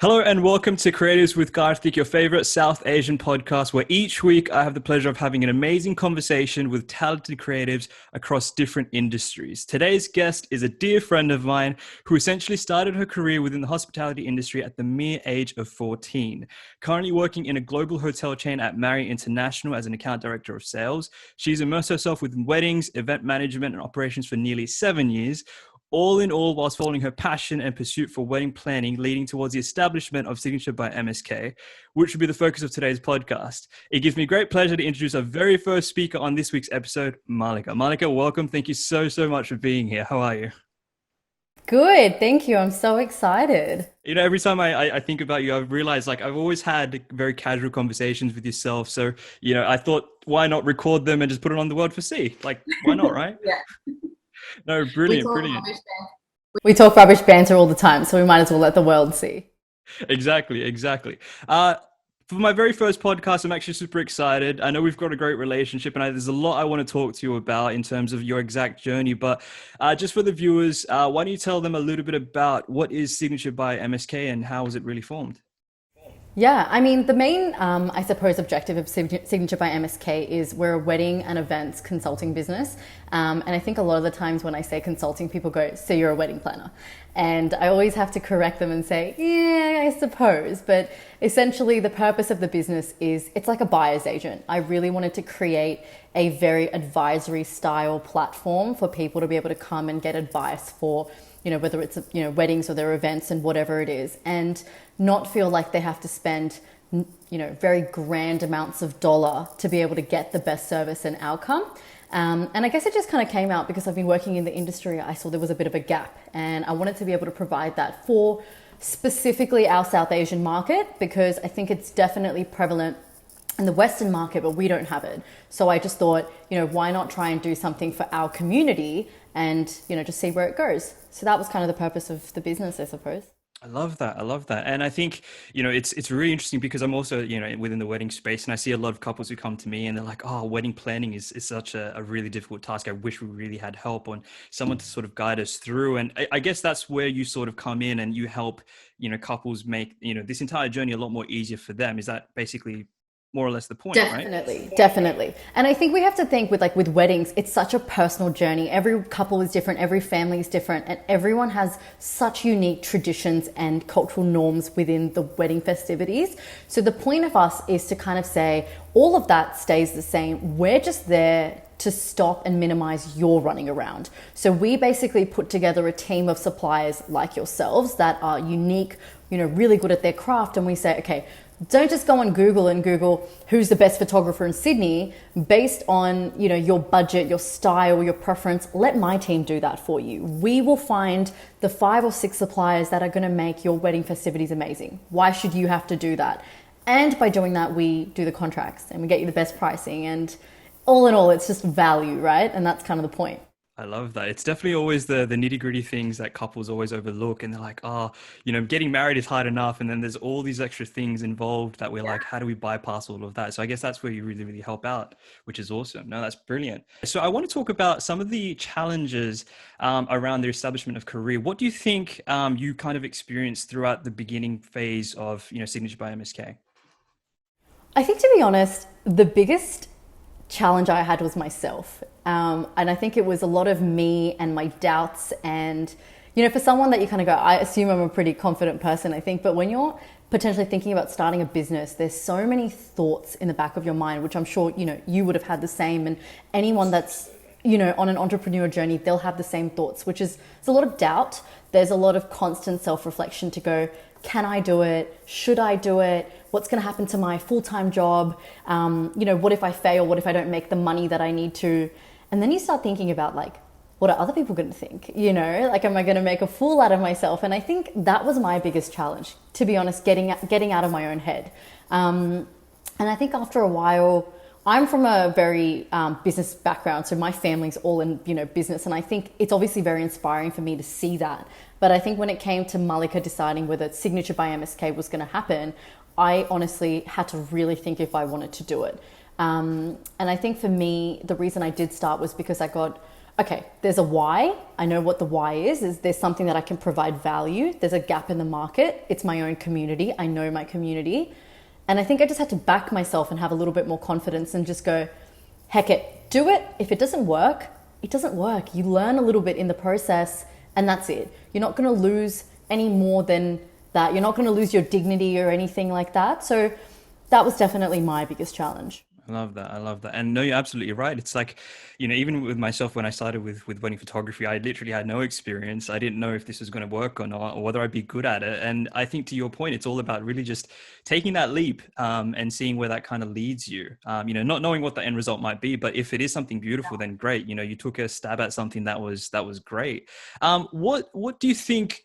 Hello and welcome to Creatives with Kartik, your favorite South Asian podcast, where each week I have the pleasure of having an amazing conversation with talented creatives across different industries. Today's guest is a dear friend of mine who essentially started her career within the hospitality industry at the mere age of 14. Currently working in a global hotel chain at Marriott International as an account director of sales, she's immersed herself within weddings, event management, and operations for nearly 7 years. All in all, whilst following her passion and pursuit for wedding planning, leading towards the establishment of Signature by MSK, which will be the focus of today's podcast. It gives me great pleasure to introduce our very first speaker on this week's episode, Malika. Malika, welcome. Thank you so much for being here. How are you? Good, thank you. I'm so excited. Every time I think about you, I've realized I've always had very casual conversations with yourself. So, I thought, why not record them and just put it on the world for see? Why not, right? Yeah, No, we brilliant, talk brilliant. rubbish banter. We talk rubbish banter all the time, so we might as well let the world see. Exactly. For my very first podcast, I'm actually super excited. I know we've got a great relationship, and there's a lot I want to talk to you about in terms of your exact journey. But just for the viewers, why don't you tell them a little bit about what is Signature by MSK and how was it really formed? Yeah, I mean, the main, I suppose, objective of Signature by MSK is we're a wedding and events consulting business. And I think a lot of the times when I say consulting, people go, so you're a wedding planner. And I always have to correct them and say, yeah, I suppose. But essentially, the purpose of the business is it's like a buyer's agent. I really wanted to create a very advisory style platform for people to be able to come and get advice for whether it's, weddings or their events and whatever it is, and not feel like they have to spend, very grand amounts of dollar to be able to get the best service and outcome. And I guess it just kind of came out because I've been working in the industry. I saw there was a bit of a gap and I wanted to be able to provide that for specifically our South Asian market, because I think it's definitely prevalent in the Western market, but we don't have it. So I just thought, why not try and do something for our community and, just see where it goes. So that was kind of the purpose of the business, I suppose. I love that. I love that. And I think, it's really interesting because I'm also, within the wedding space, and I see a lot of couples who come to me and they're like, oh, wedding planning is such a really difficult task. I wish we really had help on someone to sort of guide us through. And I guess that's where you sort of come in and you help, couples make, this entire journey a lot more easier for them. Is that basically more or less the point, right? Definitely. And I think we have to think with weddings, it's such a personal journey. Every couple is different, every family is different, and everyone has such unique traditions and cultural norms within the wedding festivities. So the point of us is to kind of say all of that stays the same. We're just there to stop and minimize your running around. So we basically put together a team of suppliers like yourselves that are unique, really good at their craft, and we say, okay, don't just go on Google and Google who's the best photographer in Sydney based on, your budget, your style, your preference. Let my team do that for you. We will find the 5 or 6 suppliers that are going to make your wedding festivities amazing. Why should you have to do that? And by doing that, we do the contracts and we get you the best pricing. And all in all, it's just value, right? And that's kind of the point. I love that. It's definitely always the nitty gritty things that couples always overlook. And they're like, oh, getting married is hard enough. And then there's all these extra things involved that we're like, how do we bypass all of that? So I guess that's where you really help out, which is awesome. No, that's brilliant. So I want to talk about some of the challenges around the establishment of career. What do you think you kind of experienced throughout the beginning phase of, Signature by MSK? I think, to be honest, the biggest challenge I had was myself. And I think it was a lot of me and my doubts. And, for someone that you kind of go, I assume I'm a pretty confident person, I think. But when you're potentially thinking about starting a business, there's so many thoughts in the back of your mind, which I'm sure, you would have had the same. And anyone that's, on an entrepreneur journey, they'll have the same thoughts, which is, there's a lot of doubt. There's a lot of constant self-reflection to go, can I do it? Should I do it? What's going to happen to my full-time job? What if I fail? What if I don't make the money that I need to? And then you start thinking about what are other people going to think? Am I going to make a fool out of myself? And I think that was my biggest challenge, to be honest, getting out of my own head. And I think after a while, I'm from a very business background, so my family's all in business, and I think it's obviously very inspiring for me to see that. But I think when it came to Malika deciding whether Signature by MSK was going to happen, I honestly had to really think if I wanted to do it. And I think for me, the reason I did start was because I got okay, there's a why. I know what the why is there's something that I can provide value. There's a gap in the market. It's my own community. I know my community. And I think I just had to back myself and have a little bit more confidence and just go, heck it, do it. If it doesn't work, it doesn't work. You learn a little bit in the process and that's it. You're not going to lose any more than that. You're not going to lose your dignity or anything like that. So that was definitely my biggest challenge. I love that. I love that. And no, you're absolutely right. It's like, even with myself, when I started with wedding photography, I literally had no experience. I didn't know if this was going to work or not, or whether I'd be good at it. And I think to your point, it's all about really just taking that leap and seeing where that kind of leads you. Not knowing what the end result might be, but if it is something beautiful, then great. You took a stab at something that was great. What do you think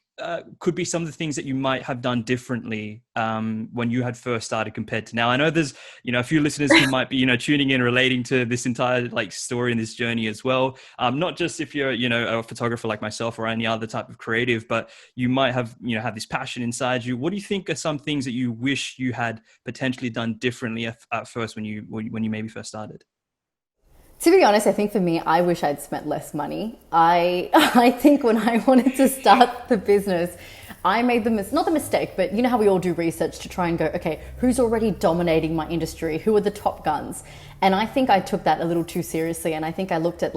could be some of the things that you might have done differently when you had first started compared to now? I know there's a few listeners who might be tuning in, relating to this entire story and this journey as well. Not just if you're a photographer like myself or any other type of creative, but you might have have this passion inside you. What do you think are some things that you wish you had potentially done differently at first when you maybe first started? To be honest, I think for me, I wish I'd spent less money. I think when I wanted to start the business, I made not the mistake, but you know how we all do research to try and go, okay, who's already dominating my industry? Who are the top guns? And I think I took that a little too seriously. And I think I looked at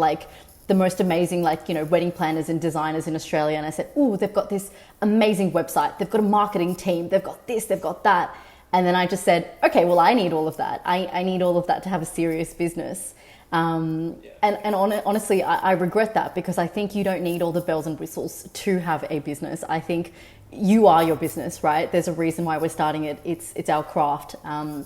the most amazing, wedding planners and designers in Australia. And I said, oh, they've got this amazing website. They've got a marketing team. They've got this, they've got that. And then I just said, okay, well, I need all of that. I need all of that to have a serious business. Honestly, I regret that because I think you don't need all the bells and whistles to have a business. I think you are your business, right? There's a reason why we're starting it. It's our craft and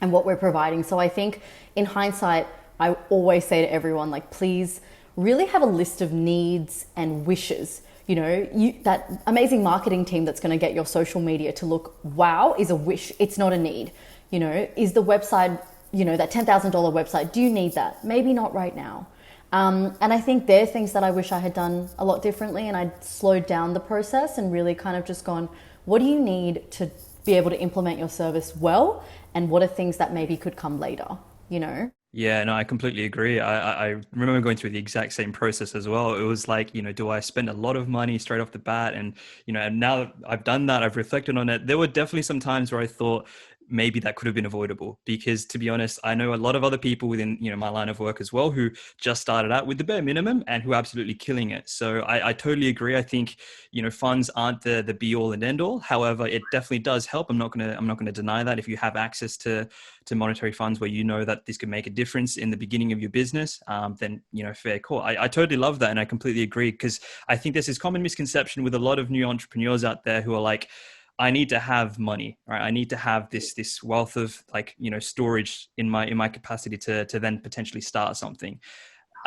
what we're providing. So I think in hindsight, I always say to everyone, please really have a list of needs and wishes. That amazing marketing team that's going to get your social media to look wow is a wish. It's not a need. Is the website, that $10,000 website, do you need that? Maybe not right now. And I think there are things that I wish I had done a lot differently, and I'd slowed down the process and really kind of just gone, what do you need to be able to implement your service well? And what are things that maybe could come later, Yeah, no, I completely agree. I remember going through the exact same process as well. It was do I spend a lot of money straight off the bat? And, and now that I've done that, I've reflected on it. There were definitely some times where I thought, maybe that could have been avoidable, because to be honest, I know a lot of other people within my line of work as well who just started out with the bare minimum and who are absolutely killing it. So I totally agree. I think funds aren't the be all and end all. However, it definitely does help. I'm not gonna deny that. If you have access to monetary funds where that this can make a difference in the beginning of your business, then fair call. I totally love that, and I completely agree, because I think there's this common misconception with a lot of new entrepreneurs out there who are like, I need to have money, right? I need to have this wealth of storage in my capacity to then potentially start something.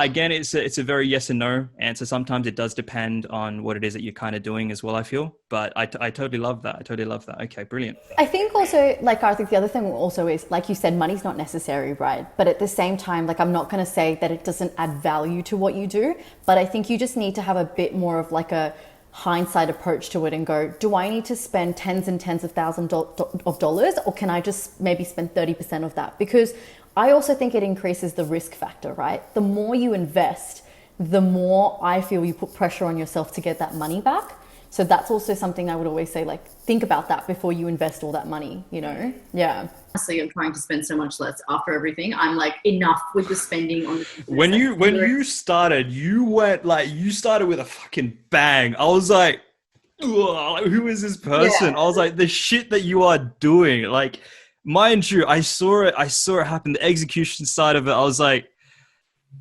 Again, it's a very yes and no answer. Sometimes it does depend on what it is that you're kind of doing as well, I feel. But I totally love that. I totally love that. Okay, brilliant. I think also, Kartik, the other thing also is, like you said, money's not necessary, right? But at the same time, I'm not going to say that it doesn't add value to what you do. But I think you just need to have a bit more of a hindsight approach to it and go, do I need to spend tens and tens of thousands of dollars, or can I just maybe spend 30% of that? Because I also think it increases the risk factor, right? The more you invest, the more I feel you put pressure on yourself to get that money back. So that's also something I would always say, think about that before you invest all that money, Yeah. Honestly, I'm trying to spend so much less after everything. I'm enough with the spending on the business. When you started, you started with a fucking bang. I was like, who is this person? Yeah. I was like, the shit that you are doing, mind you, I saw it happen. The execution side of it, I was like,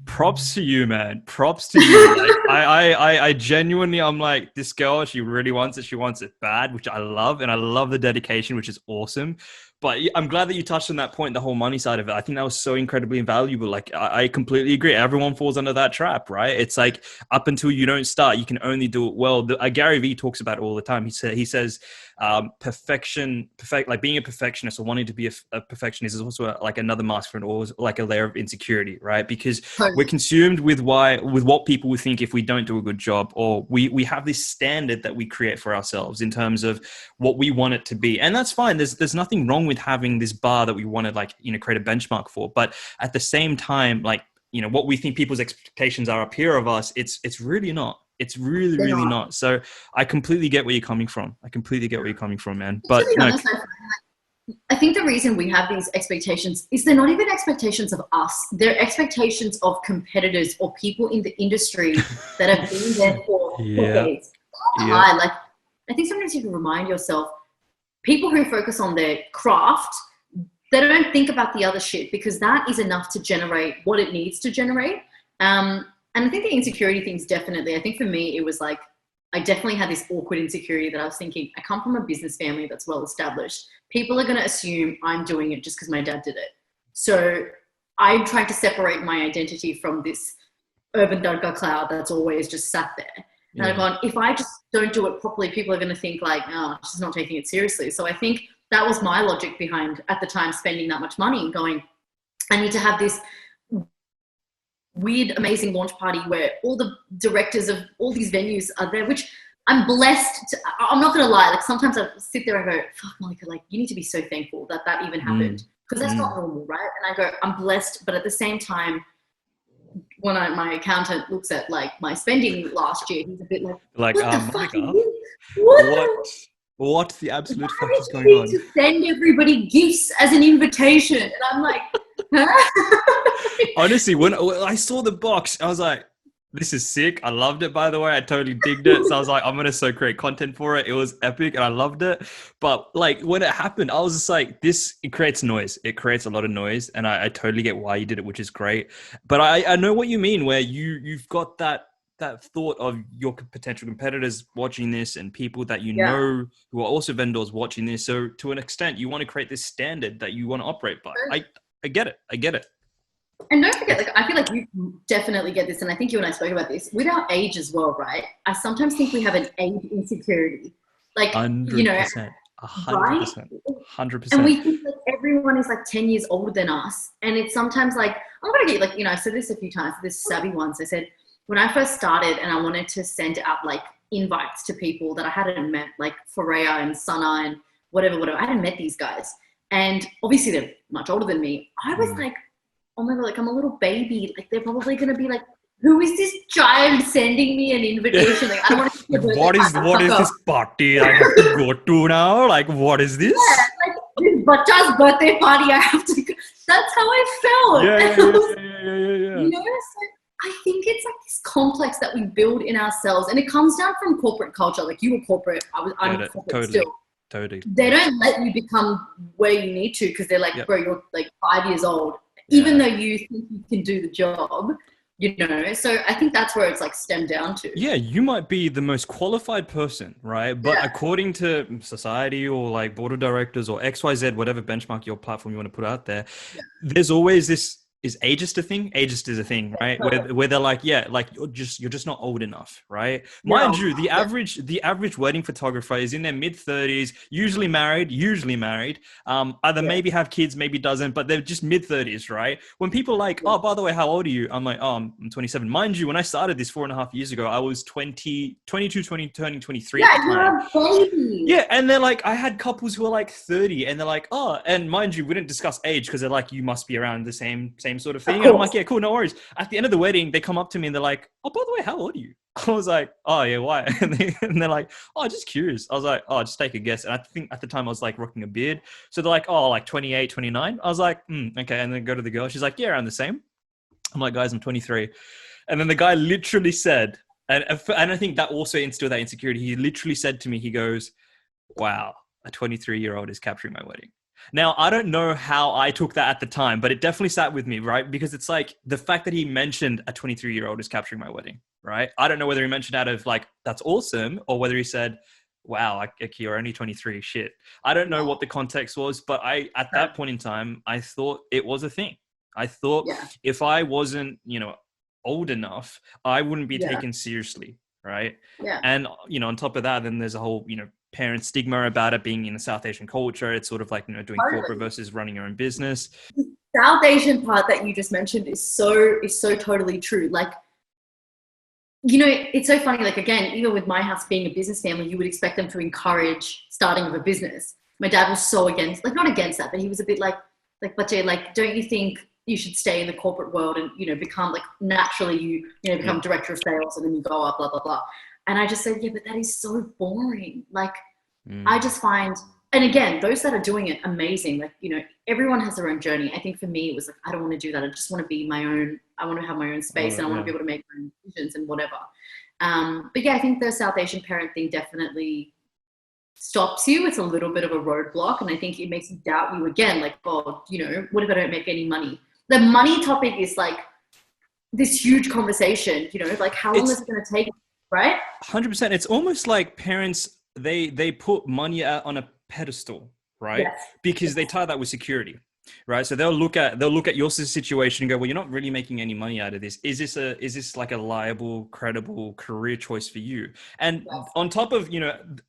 props to you, man. Props to you. I genuinely, I'm like, this girl, she really wants it. She wants it bad, which I love. And I love the dedication, which is awesome. But I'm glad that you touched on that point, the whole money side of it. I think that was so incredibly invaluable. I completely agree. Everyone falls under that trap, right? It's up until you don't start, you can only do it well. Gary Vee talks about it all the time. He says, being a perfectionist or wanting to be a perfectionist is also another mask for a layer of insecurity, right? Because we're consumed with what people would think if we don't do a good job, or we have this standard that we create for ourselves in terms of what we want it to be. And that's fine. There's nothing wrong with having this bar that we want to create a benchmark for. But at the same time, what we think people's expectations are up here of us, it's really not. It's really, really not. So I completely get where you're coming from. Man. But to be honest, I think the reason we have these expectations is they're not even expectations of us. They're expectations of competitors or people in the industry that have been there for decades. Like, I think sometimes you can remind yourself, people who focus on their craft, they don't think about the other shit, because that is enough to generate what it needs to generate. And I think the insecurity things, definitely, I think for me, it was like, I definitely had this awkward insecurity that I was thinking, I come from a business family that's well established. People are going to assume I'm doing it just because my dad did it. So I'm trying to separate my identity from this urban darga cloud that's always just sat there. And I've gone, if I just don't do it properly, people are going to think like, oh, she's not taking it seriously. So I think that was my logic behind, at the time, spending that much money and going, I need to have this weird, amazing launch party where all the directors of all these venues are there, which I'm blessed. I'm not going to lie. Like, sometimes I sit there and go, fuck, Malika, like, you need to be so thankful that that even happened, because that's not normal, right? And I go, I'm blessed. But at the same time, when my accountant looks at like my spending last year, he's a bit like what the fuck Malika, what the absolute fuck is going on? To send everybody gifts as an invitation, and I'm like, huh? Honestly, when I saw the box, I was like, this is sick. I loved it, by the way. I totally digged it. So I was like, I'm going to so create content for it. It was epic and I loved it. But like, when it happened, I was just like, it creates noise. It creates a lot of noise. And I totally get why you did it, which is great. But I know what you mean, where you've got that thought of your potential competitors watching this and people that you know who are also vendors watching this. So to an extent, you want to create this standard that you want to operate by. I get it. And don't forget, like, I feel like you definitely get this, and I think you and I spoke about this, with our age as well, right? I sometimes think we have an age insecurity. Like, 100%, you know, 100%. right? 100%. And we think like everyone is like 10 years older than us. And it's sometimes like, I'm going to get, like, you know, I've said this a few times, this savvy ones. I said, when I first started and I wanted to send out like invites to people that I hadn't met, like Forea and Sana and whatever, I hadn't met these guys. And obviously they're much older than me. I was like, oh my God, like, I'm a little baby. Like, they're probably going to be like, who is this child sending me an invitation? Like, I don't want to. What is this party I have to go to now? Like, what is this? Yeah, like, this bacha's birthday party I have to go. That's how I felt. Yeah. You know, so I think it's like this complex that we build in ourselves. And it comes down from corporate culture. Like, you were corporate. I'm corporate still. Totally. They don't let you become where you need to, because they're like, bro, you're like 5 years old. Even though you think you can do the job, you know. So I think that's where it's like stemmed down to. Yeah, you might be the most qualified person, right? But according to society or like board of directors or XYZ, whatever benchmark your platform you want to put out there, there's always this, is ageist a thing? Ageist is a thing, right? Where they're like, like you're just not old enough, right? Mind you, the average wedding photographer is in their mid-30s, usually married, either maybe have kids, maybe doesn't, but they're just mid-30s, right? When people are like, oh, by the way, how old are you? I'm like, oh, I'm 27. Mind you, when I started this 4.5 years ago, I was 22, turning 23 at the time. You're a baby. Yeah, and they're like, I had couples who are like 30, and they're like, oh, and mind you, we didn't discuss age, because they're like, you must be around the same sort of thing. And I'm like, yeah, cool, no worries. At the end of the wedding, they come up to me and they're like, oh, by the way, how old are you? I was like, oh yeah, why? And they're like, oh, just curious. I was like, oh, just take a guess. And I think at the time I was like rocking a beard. So they're like, oh, like 28, 29. I was like, okay. And then go to the girl. She's like, yeah, around the same. I'm like, guys, I'm 23. And then the guy literally said, and I think that also instilled that insecurity. He literally said to me, he goes, wow, a 23-year-old is capturing my wedding. Now, I don't know how I took that at the time, but it definitely sat with me, right? Because it's like the fact that he mentioned a 23-year-old is capturing my wedding, right? I don't know whether he mentioned out of like, that's awesome, or whether he said, wow, you're only 23, shit. I don't know what the context was, but at that point in time, I thought it was a thing. I thought if I wasn't, old enough, I wouldn't be taken seriously, right? Yeah. And, on top of that, then there's a whole, parent stigma about it being in a South Asian culture. It's sort of like, doing corporate versus running your own business. The South Asian part that you just mentioned is so totally true. Like, it's so funny. Like, again, even with my house being a business family, you would expect them to encourage starting of a business. My dad was so against, like, not against that, but he was a bit like, bache, like, don't you think you should stay in the corporate world and, become like naturally become director of sales and then you go up, blah, blah, blah. And I just said, yeah, but that is so boring. Like, I just find, and again, those that are doing it, amazing. Like, everyone has their own journey. I think for me, it was like, I don't want to do that. I just want to be my own, I want to have my own space and I want to be able to make my own decisions and whatever. But yeah, I think the South Asian parent thing definitely stops you. It's a little bit of a roadblock. And I think it makes you doubt you again. Like, oh, what if I don't make any money? The money topic is like this huge conversation, like how long is it going to take, right? 100%. It's almost like parents, they put money out on a pedestal, right? Yes. Because they tie that with security, right? So they'll look at your situation and go, well, you're not really making any money out of this. Is this like a liable, credible career choice for you? And on top of,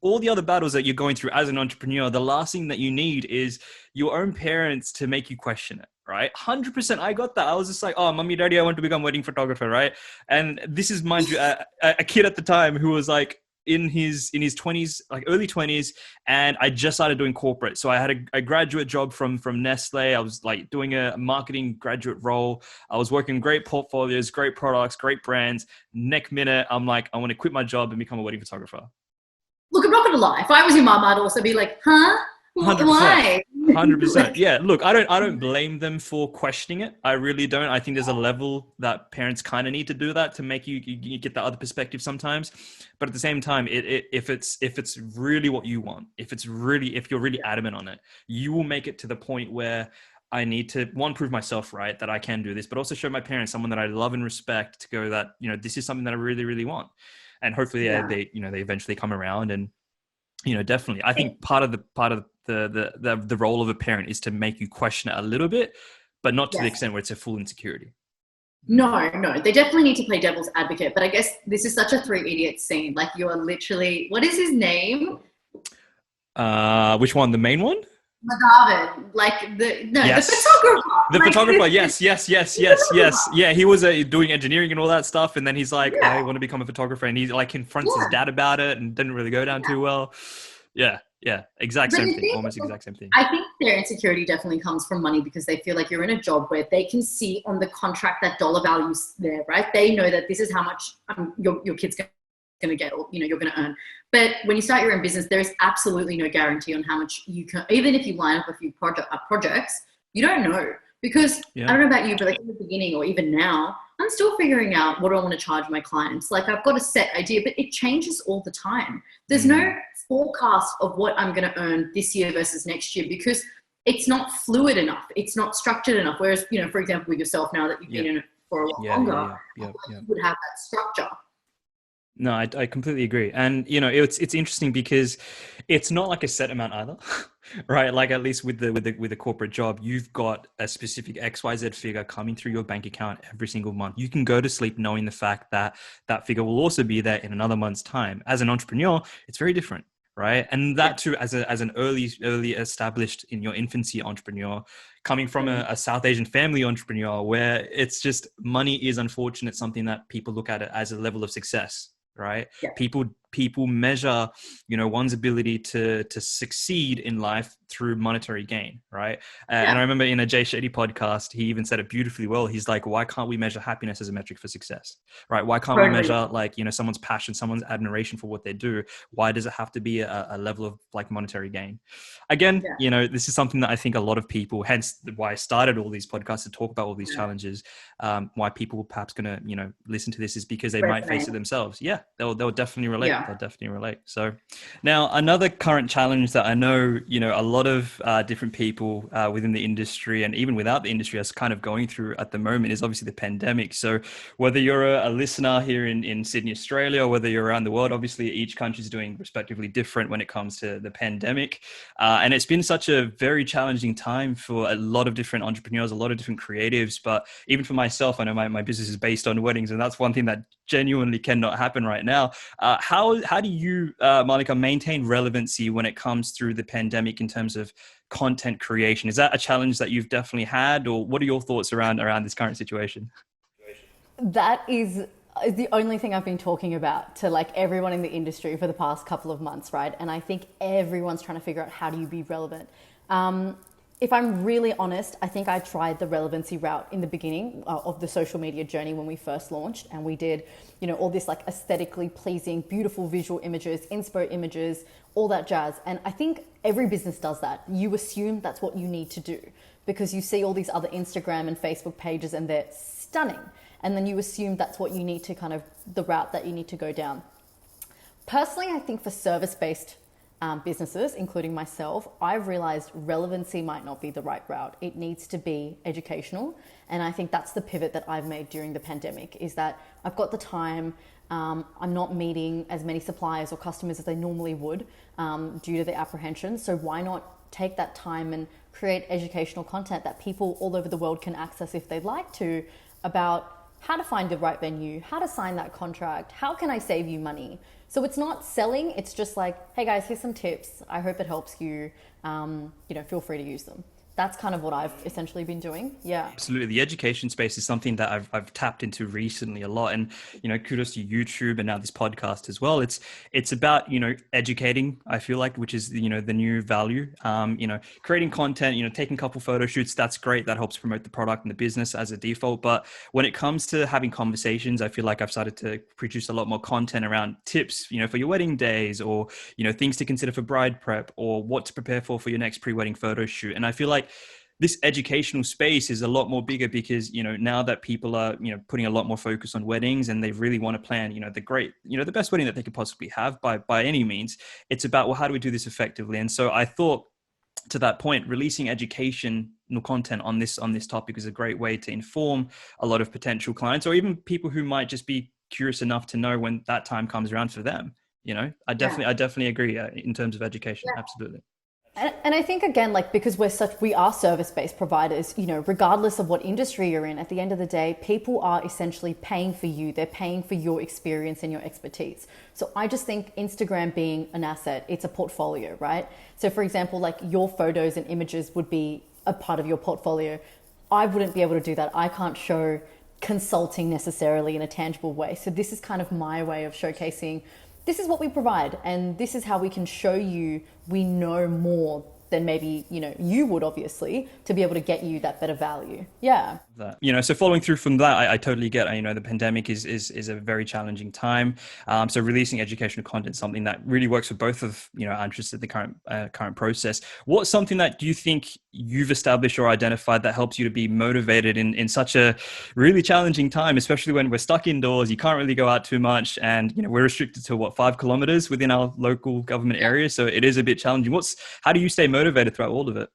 all the other battles that you're going through as an entrepreneur, the last thing that you need is your own parents to make you question it. Right. 100%. I got that. I was just like, oh, mommy, daddy, I want to become a wedding photographer. Right. And this is, mind you, a kid at the time who was like in his 20s, like early 20s. And I just started doing corporate. So I had a graduate job from Nestle. I was like doing a marketing graduate role. I was working great portfolios, great products, great brands. Next minute, I'm like, I want to quit my job and become a wedding photographer. Look, I'm not going to lie. If I was your mom, I'd also be like, huh? 100%. Why? 100%. Yeah. Look, I don't blame them for questioning it. I really don't. I think there's a level that parents kind of need to do that to make you get that other perspective sometimes. But at the same time, if it's really what you want, if you're really adamant on it, you will make it to the point where I need to, one, prove myself right that I can do this, but also show my parents, someone that I love and respect, to go that, this is something that I really, really want. And hopefully they eventually come around. And definitely, I think part of the role of a parent is to make you question it a little bit, but not to the extent where it's a full insecurity. No, they definitely need to play devil's advocate. But I guess this is such a Three Idiots scene. Like, you are literally, what is his name? Which one? The main one? Madhavan, the photographer. The photographer, yes. Yeah, he was doing engineering and all that stuff, and then he's like, I want to become a photographer, and he like confronts his dad about it, and didn't really go down too well. Yeah, exact same thing, almost exact same thing. I think their insecurity definitely comes from money, because they feel like you're in a job where they can see on the contract that dollar value's there, right? They know that this is how much your kid's going to get, or you're going to earn. But when you start your own business, there is absolutely no guarantee on how much you can, even if you line up a few projects, you don't know. Because I don't know about you, but like in the beginning or even now, I'm still figuring out what do I want to charge my clients. Like, I've got a set idea, but it changes all the time. There's no forecast of what I'm going to earn this year versus next year, because it's not fluid enough. It's not structured enough. Whereas, for example, with yourself, now that you've been in it for a lot longer, you would have that structure. No, I completely agree. And, it's interesting because it's not like a set amount either, right? Like, at least with the corporate job, you've got a specific XYZ figure coming through your bank account every single month. You can go to sleep knowing the fact that that figure will also be there in another month's time. As an entrepreneur, it's very different, right? And that too, as an early established in your infancy entrepreneur, coming from a South Asian family entrepreneur, where it's just money is unfortunate, something that people look at it as a level of success. Right. Yeah. People measure, one's ability to succeed in life through monetary gain. Right. And I remember in a Jay Shetty podcast, he even said it beautifully well. He's like, why can't we measure happiness as a metric for success? Right. Why can't we measure someone's passion, someone's admiration for what they do? Why does it have to be a level of like monetary gain? Again, this is something that I think a lot of people, hence why I started all these podcasts to talk about all these challenges. Why people perhaps going to, listen to this is because they might face it themselves. Yeah. They'll definitely relate. Yeah. They'll definitely relate. So now another current challenge that I know, a lot of different people within the industry and even without the industry is kind of going through at the moment is obviously the pandemic. So whether you're a listener here in Sydney, Australia, or whether you're around the world, obviously each country is doing respectively different when it comes to the pandemic. And it's been such a very challenging time for a lot of different entrepreneurs, a lot of different creatives. But even for myself, I know my business is based on weddings, and that's one thing that genuinely cannot happen right now. How do you, Malika, maintain relevancy when it comes through the pandemic in terms of content creation? Is that a challenge that you've definitely had, or what are your thoughts around this current situation? That is the only thing I've been talking about to like everyone in the industry for the past couple of months, right? And I think everyone's trying to figure out how do you be relevant. If I'm really honest, I think I tried the relevancy route in the beginning of the social media journey when we first launched, and we did, all this like aesthetically pleasing, beautiful visual images, inspo images, all that jazz. And I think every business does that. You assume that's what you need to do because you see all these other Instagram and Facebook pages and they're stunning. And then you assume that's what you need to the route that you need to go down. Personally, I think for service-based businesses, including myself, I've realized relevancy might not be the right route. It needs to be educational. And I think that's the pivot that I've made during the pandemic, is that I've got the time. I'm not meeting as many suppliers or customers as I normally would due to the apprehension. So why not take that time and create educational content that people all over the world can access if they'd like to, about how to find the right venue, how to sign that contract, how can I save you money? So it's not selling, it's just like, hey guys, here's some tips. I hope it helps you. Feel free to use them. That's kind of what I've essentially been doing. Yeah. Absolutely. The education space is something that I've tapped into recently a lot. And, kudos to YouTube and now this podcast as well. It's about, educating, I feel like, which is, the new value, creating content, taking a couple photo shoots. That's great. That helps promote the product and the business as a default. But when it comes to having conversations, I feel like I've started to produce a lot more content around tips, for your wedding days, or, things to consider for bride prep, or what to prepare for your next pre-wedding photo shoot. And I feel like this educational space is a lot more bigger because, now that people are, putting a lot more focus on weddings and they really want to plan, the best wedding that they could possibly have by any means. It's about, well, how do we do this effectively? And so I thought, to that point, releasing educational content on this topic is a great way to inform a lot of potential clients, or even people who might just be curious enough to know when that time comes around for them. I definitely agree in terms of education. Yeah. Absolutely. And I think, again, because we are service-based providers, regardless of what industry you're in, at the end of the day, people are essentially paying for you. They're paying for your experience and your expertise. So I just think Instagram being an asset, it's a portfolio, right? So for example, your photos and images would be a part of your portfolio. I wouldn't be able to do that. I can't show consulting necessarily in a tangible way. So this is kind of my way of showcasing, this is what we provide, and this is how we can show you we know more than maybe, you would, obviously, to be able to get you that better value. Yeah. So following through from that, I totally get, the pandemic is a very challenging time. So releasing educational content is something that really works for both of, our interests in the current process. What's something that you think you've established or identified that helps you to be motivated in such a really challenging time, especially when we're stuck indoors, you can't really go out too much, and, we're restricted to 5 kilometers within our local government area. So it is a bit challenging. How do you stay motivated throughout all of it?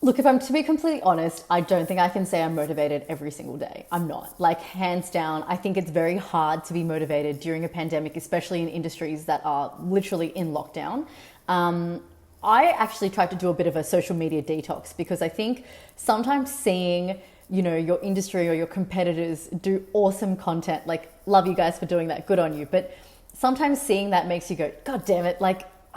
Look, if I'm to be completely honest, I don't think I can say I'm motivated every single day. I'm not. Hands down, I think it's very hard to be motivated during a pandemic, especially in industries that are literally in lockdown. I actually tried to do a bit of a social media detox because I think sometimes seeing, your industry or your competitors do awesome content, love you guys for doing that, good on you. But sometimes seeing that makes you go, God damn it,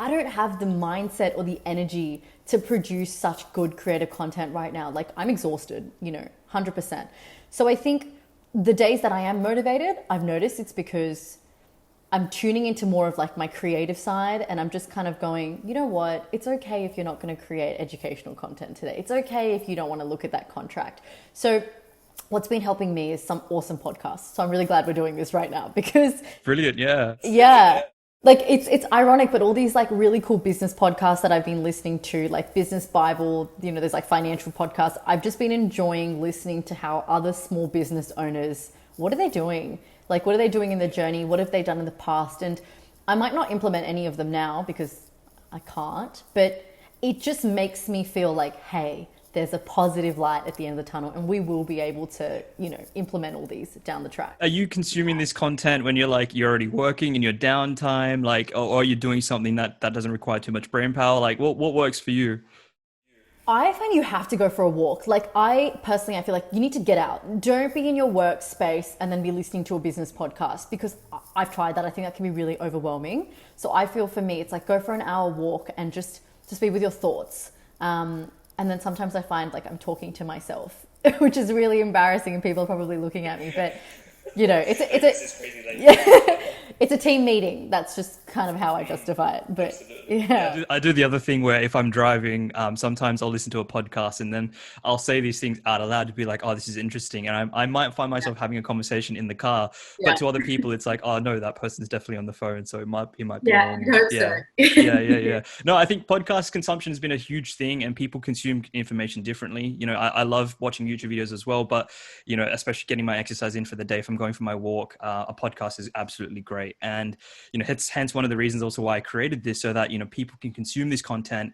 I don't have the mindset or the energy to produce such good creative content right now. I'm exhausted, 100%. So I think the days that I am motivated, I've noticed it's because I'm tuning into more of my creative side, and I'm just kind of going, you know what? It's okay if you're not going to create educational content today. It's okay if you don't want to look at that contract. So what's been helping me is some awesome podcasts. So I'm really glad we're doing this right now because... Brilliant, yeah. Yeah. It's ironic, but all these really cool business podcasts that I've been listening to, Business Bible, there's financial podcasts. I've just been enjoying listening to how other small business owners, what are they doing? What are they doing in their journey? What have they done in the past? And I might not implement any of them now because I can't, but it just makes me feel hey, there's a positive light at the end of the tunnel, and we will be able to, implement all these down the track. Are you consuming this content when you're you're already working in your downtime, or are you doing something that doesn't require too much brain power? What works for you? I find you have to go for a walk. I feel like you need to get out. Don't be in your workspace and then be listening to a business podcast, because I've tried that. I think that can be really overwhelming. So I feel for me, it's go for an hour walk and just be with your thoughts. And then sometimes I find I'm talking to myself, which is really embarrassing, and people are probably looking at me. But it's it's a team meeting. That's just kind of how I justify it. But yeah. I do the other thing where if I'm driving, sometimes I'll listen to a podcast and then I'll say these things out aloud to be like, oh, this is interesting. And I might find myself having a conversation in the car, but to other people, it's like, oh no, that person's definitely on the phone. So he might be yeah, wrong. I hope Yeah. so. Yeah. No, I think podcast consumption has been a huge thing and people consume information differently. You know, I love watching YouTube videos as well, but, you know, especially getting my exercise in for the day, if I'm going for my walk, a podcast is absolutely great. And, you know, hence one of the reasons also why I created this, so that, you know, people can consume this content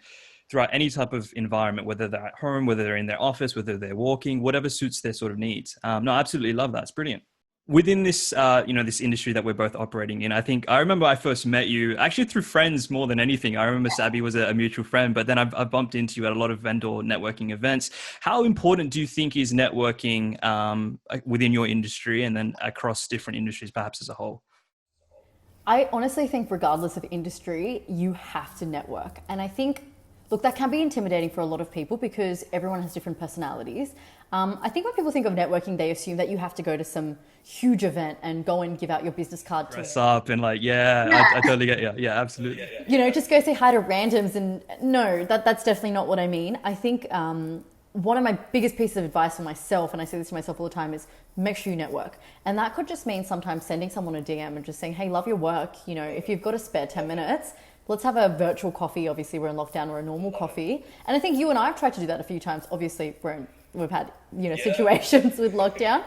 throughout any type of environment, whether they're at home, whether they're in their office, whether they're walking, whatever suits their sort of needs. No, I absolutely love that. It's brilliant. Within this, you know, this industry that we're both operating in, I think I remember I first met you actually through friends more than anything. I remember Sabby was a mutual friend, but then I've bumped into you at a lot of vendor networking events. How important do you think is networking within your industry and then across different industries, perhaps as a whole? I honestly think, regardless of industry, you have to network. And I think, look, that can be intimidating for a lot of people because everyone has different personalities. I think when people think of networking, they assume that you have to go to some huge event and go and give out your business card to Dress up and like, I totally get you. Yeah, absolutely. you know, just go say hi to randoms. And no, that's definitely not what I mean. I think one of my biggest pieces of advice for myself, and I say this to myself all the time, is make sure you network. And that could just mean sometimes sending someone a DM and just saying, hey, love your work. You know, if you've got a spare 10 minutes, let's have a virtual coffee. Obviously, we're in lockdown, or a normal coffee. And I think you and I have tried to do that a few times. Obviously, we've had, you know, situations with lockdown.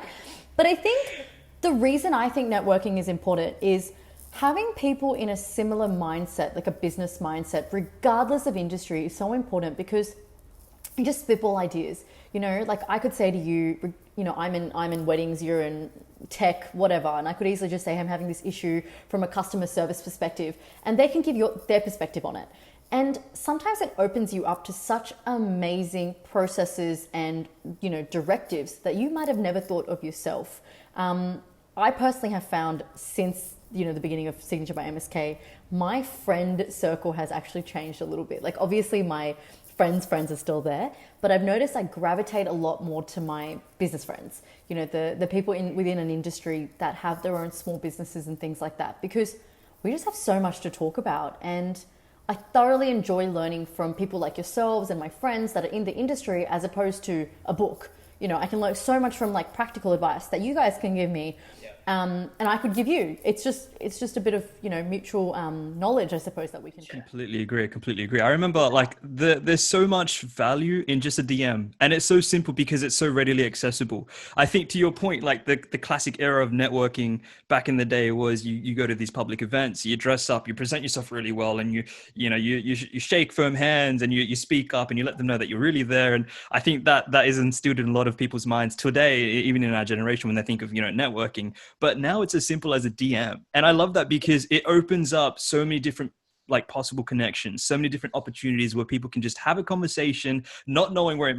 But I think the reason I think networking is important is having people in a similar mindset, like a business mindset, regardless of industry, is so important because you just spitball ideas. You know, like I could say to you, you know, I'm in weddings, you're in tech, whatever, and I could easily just say I'm having this issue from a customer service perspective, and they can give you their perspective on it. And sometimes it opens you up to such amazing processes and, you know, directives that you might have never thought of yourself. I personally have found since, you know, the beginning of Signature by MSK, my friend circle has actually changed a little bit. Like obviously my friends are still there, but I've noticed I gravitate a lot more to my business friends, you know, the people within an industry that have their own small businesses and things like that, because we just have so much to talk about. And I thoroughly enjoy learning from people like yourselves and my friends that are in the industry, as opposed to a book. You know, I can learn so much from like practical advice that you guys can give me. And I could give you. It's just a bit of, you know, mutual knowledge, I suppose, that we can share. Completely agree. I remember like there's so much value in just a DM, and it's so simple because it's so readily accessible. I think to your point, like the classic era of networking back in the day was you go to these public events, you dress up, you present yourself really well, and you shake firm hands and you speak up and you let them know that you're really there. And I think that is instilled in a lot of people's minds today, even in our generation, when they think of, you know, networking. But now it's as simple as a DM. And I love that because it opens up so many different like possible connections, so many different opportunities where people can just have a conversation, not knowing where it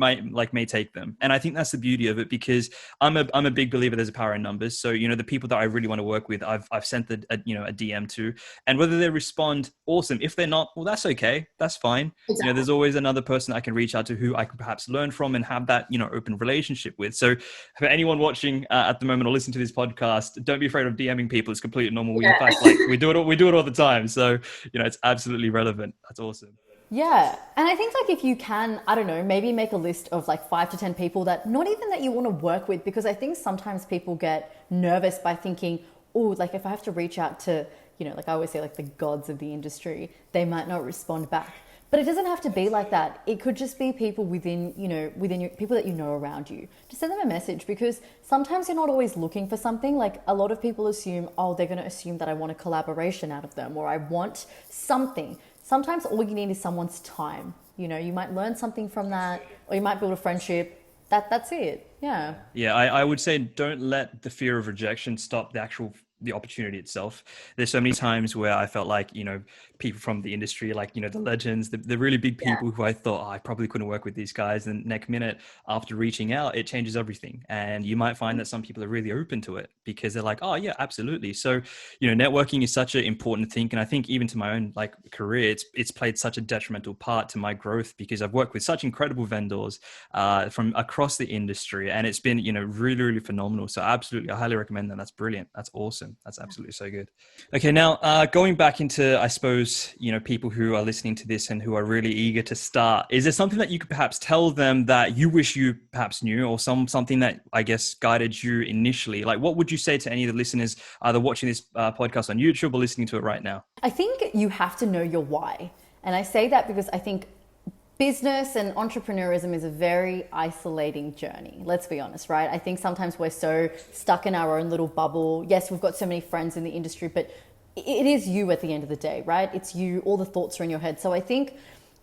may take them. And I think that's the beauty of it, because I'm a big believer there's a power in numbers. So, you know, the people that I really want to work with, I've sent a DM to, and whether they respond, awesome. If they're not, well, that's okay. That's fine. Exactly. You know, there's always another person I can reach out to who I can perhaps learn from and have that, you know, open relationship with. So for anyone watching at the moment or listening to this podcast, don't be afraid of DMing people. It's completely normal. Yeah. In fact, like we do it all the time. So, you know, it's absolutely relevant. That's awesome. Yeah. And I think like if you can, I don't know, maybe make a list of like 5 to 10 people that not even that you want to work with, because I think sometimes people get nervous by thinking, oh, like if I have to reach out to, you know, like I always say, like the gods of the industry, they might not respond back. But it doesn't have to be like that. It could just be people within your people that you know around you. Just send them a message, because sometimes you're not always looking for something. Like a lot of people assume, oh, they're going to assume that I want a collaboration out of them, or I want something. Sometimes all you need is someone's time. You know, you might learn something from that, or you might build a friendship. That's it. Yeah. Yeah, I would say don't let the fear of rejection stop the opportunity itself. There's so many times where I felt like, you know, people from the industry, like, you know, the legends, the really big people who I thought, oh, I probably couldn't work with these guys. And next minute after reaching out, it changes everything. And you might find that some people are really open to it because they're like, oh yeah, absolutely. So, you know, networking is such an important thing. And I think even to my own like career, it's played such a detrimental part to my growth, because I've worked with such incredible vendors from across the industry, and it's been, you know, really, really phenomenal. So absolutely, I highly recommend that. That's brilliant. That's awesome. awesome. That's absolutely so good. Okay, now going back into, I suppose, people who are listening to this and who are really eager to start, is there something that you could perhaps tell them that you wish you perhaps knew, or something that I guess guided you initially? Like, what would you say to any of the listeners either watching this podcast on YouTube or listening to it right now? I think you have to know your why. And I say that because I think business and entrepreneurism is a very isolating journey. Let's be honest, right? I think sometimes we're so stuck in our own little bubble. Yes, we've got so many friends in the industry, but it is you at the end of the day, right? It's you, all the thoughts are in your head. So I think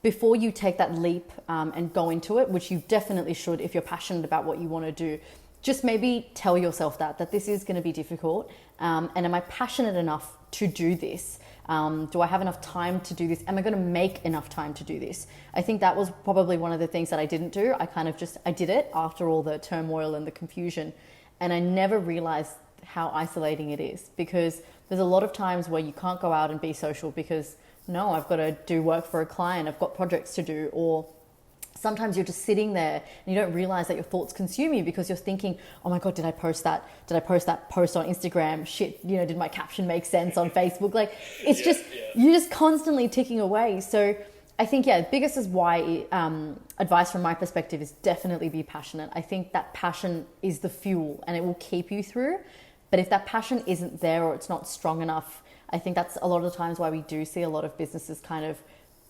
before you take that leap and go into it, which you definitely should if you're passionate about what you want to do, just maybe tell yourself that this is going to be difficult. And am I passionate enough to do this? Do I have enough time to do this? Am I going to make enough time to do this? I think that was probably one of the things that I didn't do. I did it after all the turmoil and the confusion. And I never realized how isolating it is, because there's a lot of times where you can't go out and be social because, no, I've got to do work for a client, I've got projects to do, or sometimes you're just sitting there and you don't realize that your thoughts consume you because you're thinking, oh my God, did I post that? Did I post that post on Instagram? Shit, did my caption make sense on Facebook? Like, it's you're just constantly ticking away. So I think, biggest is why advice from my perspective is definitely be passionate. I think that passion is the fuel and it will keep you through. But if that passion isn't there or it's not strong enough, I think that's a lot of the times why we do see a lot of businesses kind of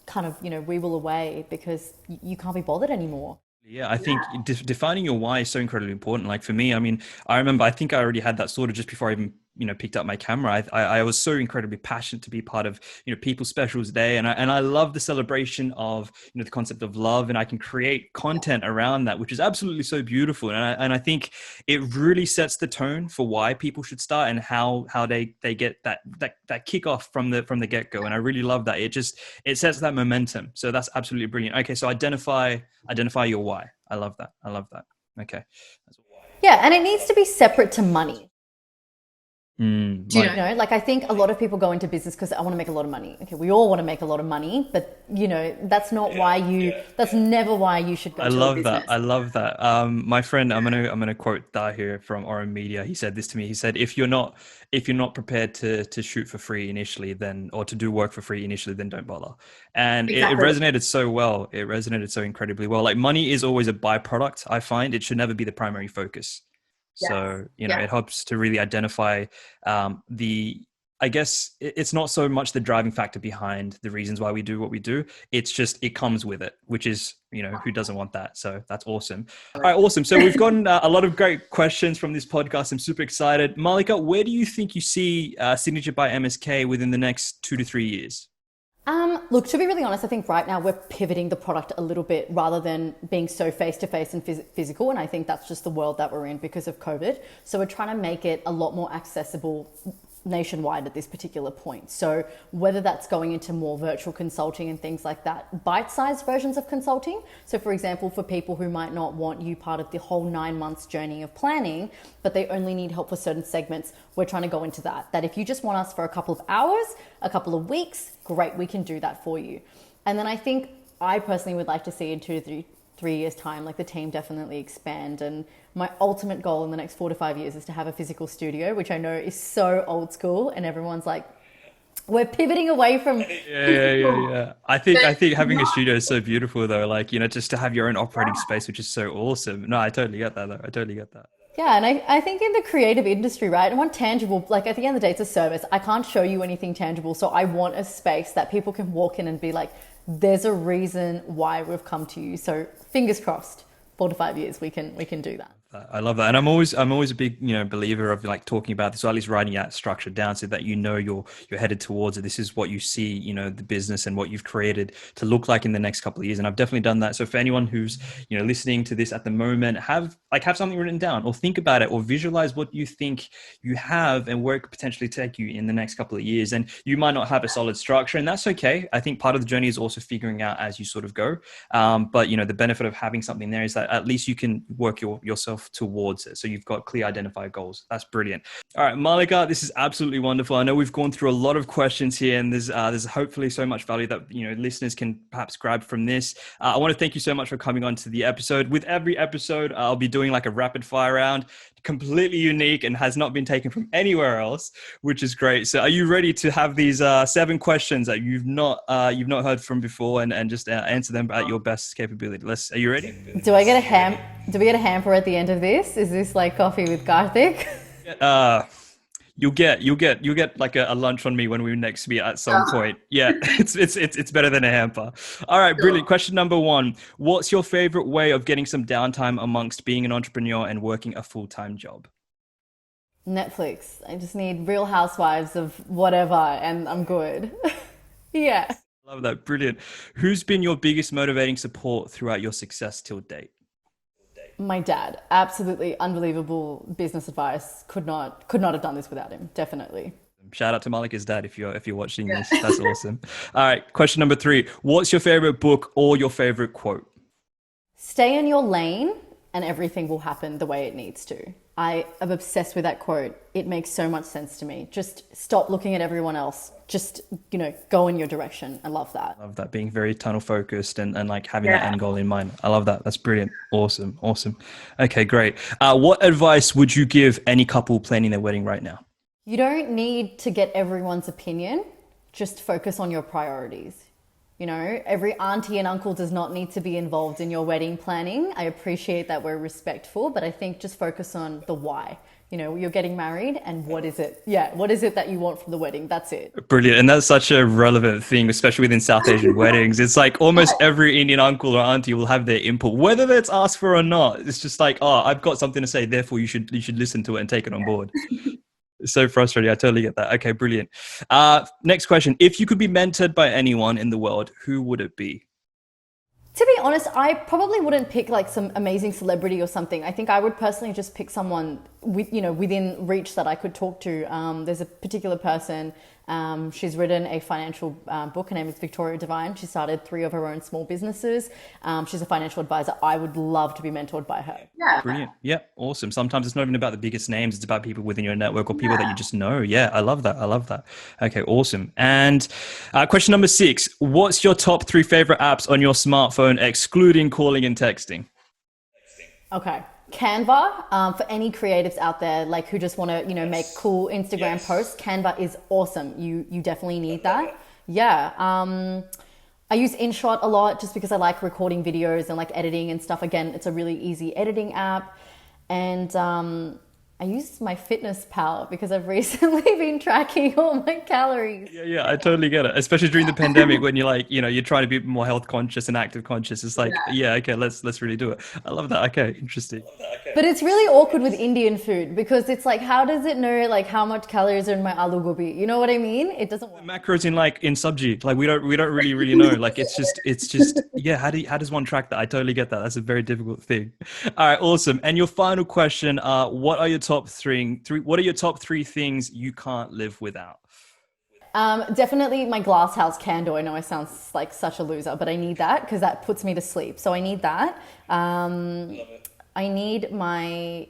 weeble away because you can't be bothered anymore. Yeah, I think defining your why is so incredibly important. Like for me, I mean, I remember, I think I already had that sort of just before I even, picked up my camera. I was so incredibly passionate to be part of, People's Specials Day. And I love the celebration of, the concept of love, and I can create content around that, which is absolutely so beautiful. And I think it really sets the tone for why people should start and how they get that kickoff from the get-go. And I really love that. It sets that momentum. So that's absolutely brilliant. Okay. So identify your why. I love that. Okay. Yeah. And it needs to be separate to money. Like I think a lot of people go into business because I want to make a lot of money. Okay, we all want to make a lot of money, but that's not that's never why you should go to a business. I love that. My friend, I'm gonna quote Dahir from Orum Media. He said this to me. He said, if you're not prepared to shoot for free initially, or to do work for free initially, then don't bother. And it resonated so well. It resonated so incredibly well. Like, money is always a byproduct. I find it should never be the primary focus. So, it helps to really identify I guess it's not so much the driving factor behind the reasons why we do what we do. It's just, it comes with it, which is, who doesn't want that? So that's awesome. All right, awesome. So we've gotten a lot of great questions from this podcast. I'm super excited. Malika, where do you think you see Signature by MSK within the next 2 to 3 years? Look, to be really honest, I think right now we're pivoting the product a little bit rather than being so face-to-face and physical. And I think that's just the world that we're in because of COVID. So we're trying to make it a lot more accessible nationwide at this particular point. So whether that's going into more virtual consulting and things like that, bite-sized versions of consulting. So for example, for people who might not want you part of the whole 9 months journey of planning, but they only need help for certain segments, we're trying to go into that if you just want us for a couple of hours, a couple of weeks, great, we can do that for you. And then I think I personally would like to see in 2 to 3 years time, like the team definitely expand. And my ultimate goal in the next 4 to 5 years is to have a physical studio, which I know is so old school and everyone's like, we're pivoting away from. Yeah. I think having a studio is so beautiful though. Like, just to have your own operating space, which is so awesome. No, I totally get that though. I totally get that. Yeah, and I think in the creative industry, right, I want tangible, like at the end of the day, it's a service. I can't show you anything tangible. So I want a space that people can walk in and be like, there's a reason why we've come to you. So fingers crossed, 4 to 5 years, we can do that. I love that. And I'm always a big, believer of like talking about this, or at least writing that structure down so that you're headed towards it. This is what you see, the business and what you've created to look like in the next couple of years. And I've definitely done that. So for anyone who's, listening to this at the moment, have something written down or think about it or visualize what you think you have and where it could potentially take you in the next couple of years. And you might not have a solid structure, and that's okay. I think part of the journey is also figuring out as you sort of go. But the benefit of having something there is that at least you can work yourself yourself towards it. So you've got clear identified goals. That's brilliant. All right, Malika, this is absolutely wonderful. I know we've gone through a lot of questions here, and there's hopefully so much value that listeners can perhaps grab from this. I want to thank you so much for coming on to the episode. With every episode, I'll be doing like a rapid fire round, completely unique and has not been taken from anywhere else, which is great. So are you ready to have these 7 questions that you've not heard from before and just answer them at your best capability? Are you ready? Do we get a hamper at the end of this? Is this like coffee with Kartik? You'll get like a lunch on me when we next meet at some point. Yeah, it's better than a hamper. All right, brilliant. Question number 1. What's your favorite way of getting some downtime amongst being an entrepreneur and working a full-time job? Netflix. I just need Real Housewives of whatever and I'm good. Yeah. Love that. Brilliant. Who's been your biggest motivating support throughout your success till date? My dad. Absolutely unbelievable business advice. Could not have done this without him. Definitely. Shout out to Malika's dad if you're watching this. That's awesome. All right. Question number 3. What's your favorite book or your favorite quote? Stay in your lane and everything will happen the way it needs to. I am obsessed with that quote. It makes so much sense to me. Just stop looking at everyone else. Just, go in your direction. I love that. I love that, being very tunnel focused and like having that end goal in mind. I love that. That's brilliant. Awesome. Okay, great. What advice would you give any couple planning their wedding right now? You don't need to get everyone's opinion. Just focus on your priorities. Every auntie and uncle does not need to be involved in your wedding planning. I appreciate that we're respectful, but I think just focus on the why. You're getting married and what is it? Yeah, what is it that you want from the wedding? That's it. Brilliant. And that's such a relevant thing, especially within South Asian weddings. It's like almost every Indian uncle or auntie will have their input, whether that's asked for or not. It's just like, I've got something to say, therefore you should listen to it and take it on board. It's so frustrating. I totally get that. Okay, brilliant. Next question. If you could be mentored by anyone in the world, who would it be? To be honest, I probably wouldn't pick like some amazing celebrity or something. I think I would personally just pick someone within reach that I could talk to. There's a particular person. She's written a financial book. Her name is Victoria Devine. She started 3 of her own small businesses. She's a financial advisor. I would love to be mentored by her. Yeah. Brilliant. Yeah. Awesome. Sometimes it's not even about the biggest names. It's about people within your network or people that you just know. Yeah. I love that. Okay. Awesome. And question number 6, what's your top 3 favorite apps on your smartphone, excluding calling and texting? Okay. Canva, for any creatives out there like who just want to make cool Instagram posts. Canva is awesome. You definitely need that. Yeah. I use InShot a lot just because I like recording videos and like editing and stuff. Again, it's a really easy editing app. And I use my Fitness Pal because I've recently been tracking all my calories. Yeah, I totally get it. Especially during the pandemic when you're like, you're trying to be more health conscious and active conscious. It's like, okay, let's really do it. I love that. Okay, interesting. But it's really awkward with Indian food because it's like, how does it know like how much calories are in my aloo gobi? You know what I mean? It doesn't work. Macros in sabji. Like we don't really know. Like it's just yeah. How does one track that? I totally get that. That's a very difficult thing. All right, awesome. And your final question: what are your top three? What are your top 3 things you can't live without? Definitely my glass house candle. I know I sound like such a loser, but I need that because that puts me to sleep. So I need that. I need my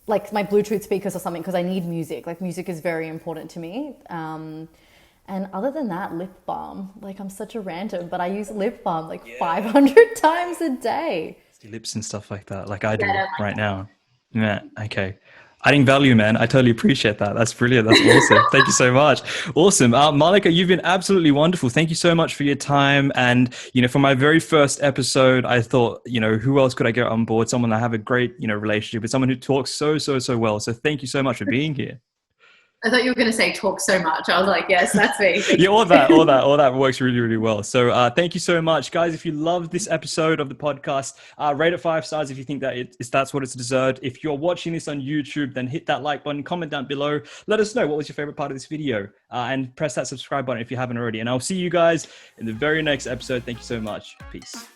Bluetooth speakers or something because I need music. Like music is very important to me. And other than that, lip balm. Like I'm such a random, but I use lip balm 500 times a day. Lips and stuff like that, like I do right now. Yeah. Okay. Adding value, man. I totally appreciate that. That's brilliant. That's awesome. Thank you so much. Awesome. Malika, you've been absolutely wonderful. Thank you so much for your time. And, for my very first episode, I thought, who else could I get on board? Someone I have a great, relationship with, someone who talks so well. So thank you so much for being here. I thought you were going to say talk so much. I was like, yes, that's me. Yeah, all that works really well. So thank you so much, guys. If you loved this episode of the podcast, rate it 5 stars if you think that that's what it's deserved. If you're watching this on YouTube, then hit that like button, comment down below. Let us know what was your favorite part of this video, and press that subscribe button if you haven't already. And I'll see you guys in the very next episode. Thank you so much. Peace.